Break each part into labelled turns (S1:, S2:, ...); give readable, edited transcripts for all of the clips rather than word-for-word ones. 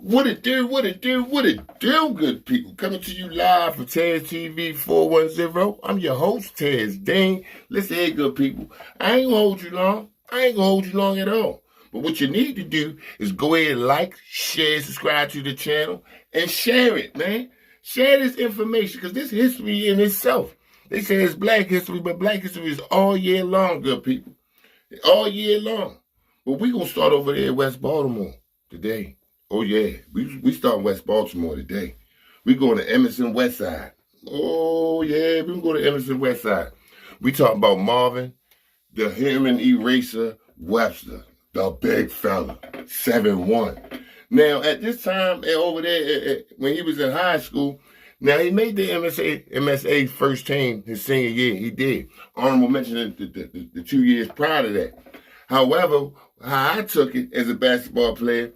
S1: What it do, good people? Coming to you live from Taz TV 410. I'm your host, Taz Dane. Listen here, good people. I ain't gonna hold you long. At all. But what you need to do is go ahead and like, share, subscribe to the channel, and share it, man. Share this information, because this history in itself. They say it's black history, but black history is all year long, good people. All year long. But we gonna start over there in West Baltimore today. Oh yeah, we starting West Baltimore today. We going to Edmondson West Side. Oh yeah, we going to Edmondson West Side. We talking about Marvin, the human eraser Webster, the big fella, 7'1". Now at this time over there, when he was in high school, now he made the MSA first team his senior year. He did. Honorable mention the 2 years prior to that. However, how I took it as a basketball player,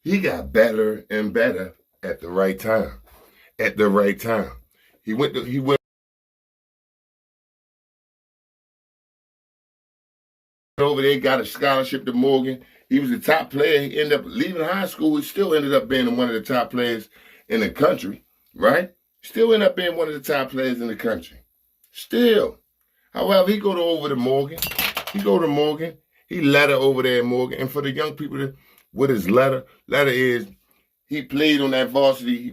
S1: he got better and better at the right time. He went over there, got a scholarship to Morgan. He was the top player. He ended up leaving high school. He still ended up being one of the top players in the country, right? Still ended up being one of the top players in the country. Still. However, he go to Morgan. He letter over there in Morgan. And for the young people what is letter is he played on that varsity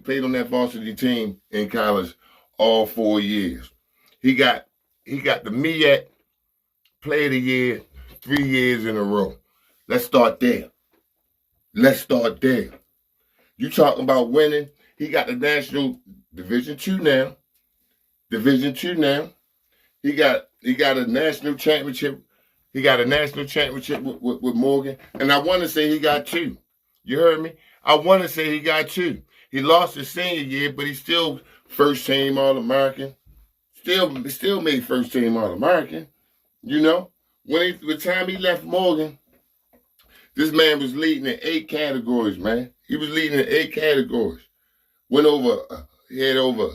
S1: team in college all 4 years. He got the MEAC Player of the Year 3 years in a row. Let's start there. You talking about winning. He got the national Division II now. He got a national championship. He got a national championship with Morgan. And I want to say he got two. You heard me? I want to say he got two. He lost his senior year, but he's still first team All-American. Still made first team All-American. You know? By the time he left Morgan, this man was leading in 8 categories, man. He was leading in 8 categories. Went over, he had over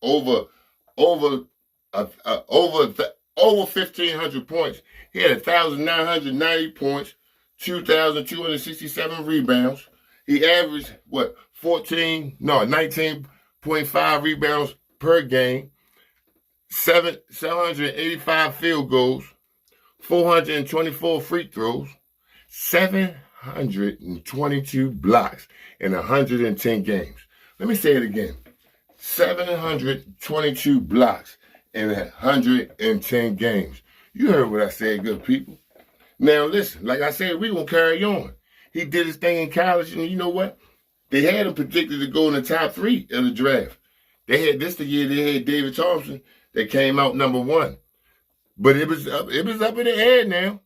S1: 1,500 points. He had 1,990 points, 2,267 rebounds. He averaged, 19.5 rebounds per game, 785 field goals, 424 free throws, 722 blocks in 110 games. Let me say it again. 722 blocks in 110 games. You heard what I said, good people. Now listen, like I said, we're going to carry on. He did his thing in college, and you know what? They had him predicted to go in the top 3 of the draft. The year they had David Thompson that came out number 1. But it was up in the air now.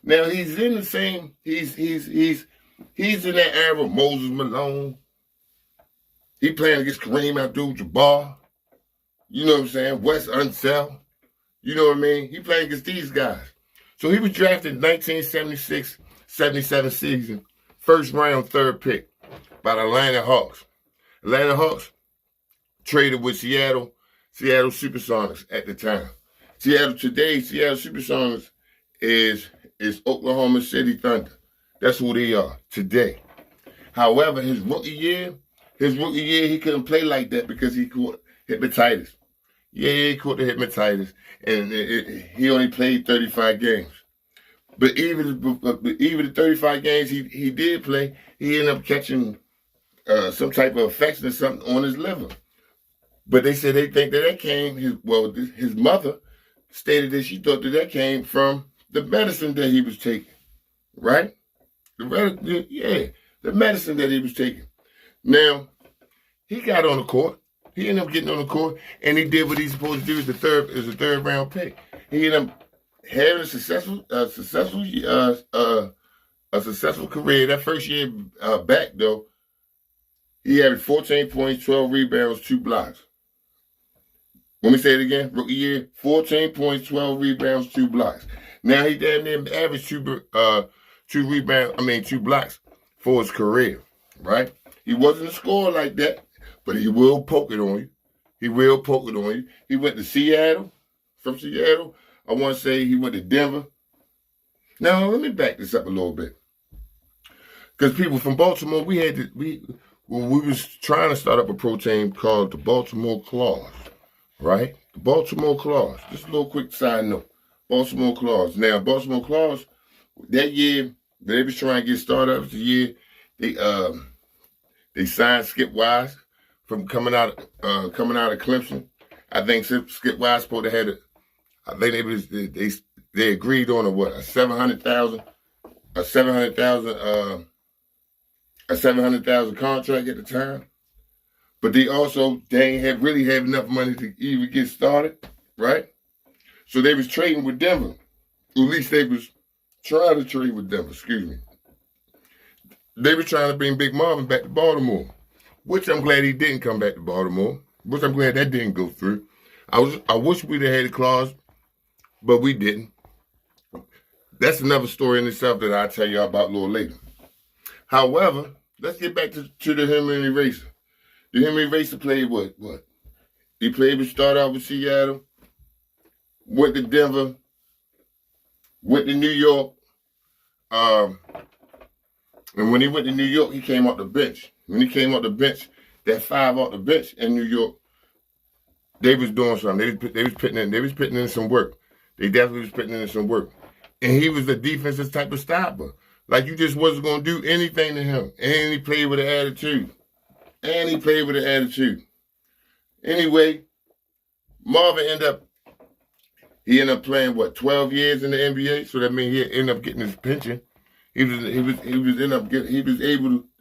S1: Now he's in the same, he's in that era, Moses Malone. He playing against Kareem Abdul-Jabbar. You know what I'm saying? Wes Unseld. You know what I mean? He playing against these guys. So he was drafted in 1976-77 season, first round, 3rd pick by the Atlanta Hawks. Atlanta Hawks traded with Seattle Supersonics at the time. Seattle Supersonics is Oklahoma City Thunder. That's who they are today. However, his rookie year, he couldn't play like that because he caught hepatitis. Yeah, he caught the hepatitis, and he only played 35 games. But even the 35 games he did play, he ended up catching some type of infection or something on his liver. But they said they think that came, his mother stated that she thought that came from the medicine that he was taking, right? The medicine that he was taking. Now, he got on the court. He ended up getting on the court, and he did what he's supposed to do as a third round pick. He ended up having a successful career. That first year back, though, he had 14 points, 12 rebounds, 2 blocks. Let me say it again. Rookie year, 14 points, 12 rebounds, 2 blocks. Now he damn near averaged 2 blocks for his career, right? He wasn't a scorer like that, but he will poke it on you. He went to Seattle. From Seattle, I want to say he went to Denver. Now, let me back this up a little bit. Because people from Baltimore, we was trying to start up a pro team called the Baltimore Claws, right? The Baltimore Claws. Just a little quick side note. Baltimore Claws. Now, Baltimore Claws, that year, they was trying to get started up the year, they signed Skip Wise from coming out of Clemson. I think Skip Wise supposed to have I think they agreed on a $700,000 contract at the time. But they ain't really have enough money to even get started, right? So they was trading with Denver. At least they was trying to trade with Denver, excuse me. They were trying to bring Big Marvin back to Baltimore, which I'm glad he didn't come back to Baltimore, which I'm glad that didn't go through. I wish we'd have had the Claws, but we didn't. That's another story in itself that I'll tell y'all about a little later. However, let's get back to the Henry Racer. The Henry Racer played what? He started out with Seattle, went to Denver, went to New York. And when he went to New York, he came off the bench. When he came off the bench, that 5 off the bench in New York, they was doing something. They was putting in some work. They definitely was putting in some work. And he was a defensive type of stopper. Like, you just wasn't going to do anything to him. And he played with an attitude. Anyway, Marvin ended up playing, 12 years in the NBA? So that means he ended up getting his pension. He was able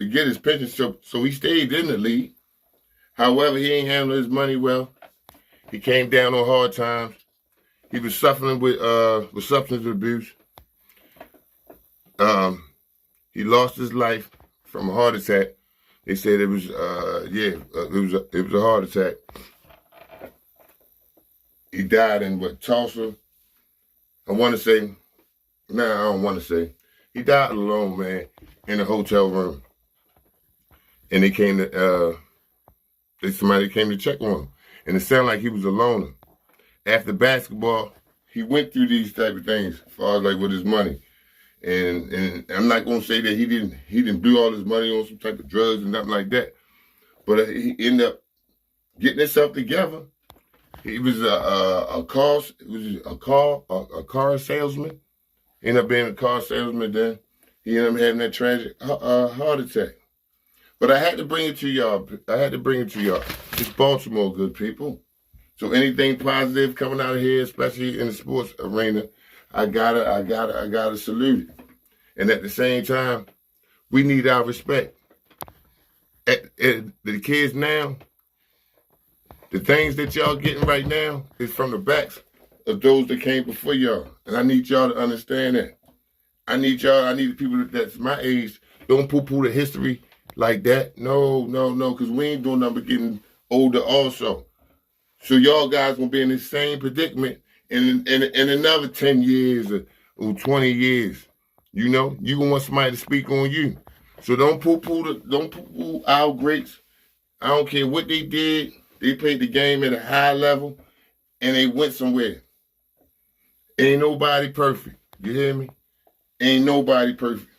S1: to get his pension, so he stayed in the league. However, he ain't handling his money well. He came down on hard times. He was suffering with substance abuse. He lost his life from a heart attack. They said it was it was a heart attack. He died in Tulsa. I don't want to say. He died alone, man, in a hotel room. And somebody came to check on him. And it sounded like he was a loner. After basketball, he went through these type of things as far as like with his money. And I'm not gonna say that he didn't blew all his money on some type of drugs and nothing like that. But he ended up getting himself together. He was a car salesman. Ended up being a car salesman. Then he ended up having that tragic heart attack. But I had to bring it to y'all. It's Baltimore, good people. So anything positive coming out of here, especially in the sports arena, I gotta salute it. And at the same time, we need our respect. The kids now, the things that y'all getting right now is from the backs of those that came before y'all. And I need y'all to understand that. I need the people that's my age, don't poo-poo the history like that. No, because we ain't doing nothing but getting older also. So y'all guys gonna be in the same predicament in another 10 years or 20 years. You know, you gonna want somebody to speak on you. So don't poo-poo our greats. I don't care what they did. They played the game at a high level and they went somewhere. Ain't nobody perfect. You hear me? Ain't nobody perfect.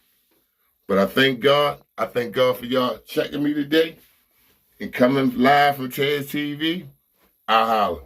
S1: But I thank God. I thank God for y'all checking me today and coming live from Tez TV. I holler.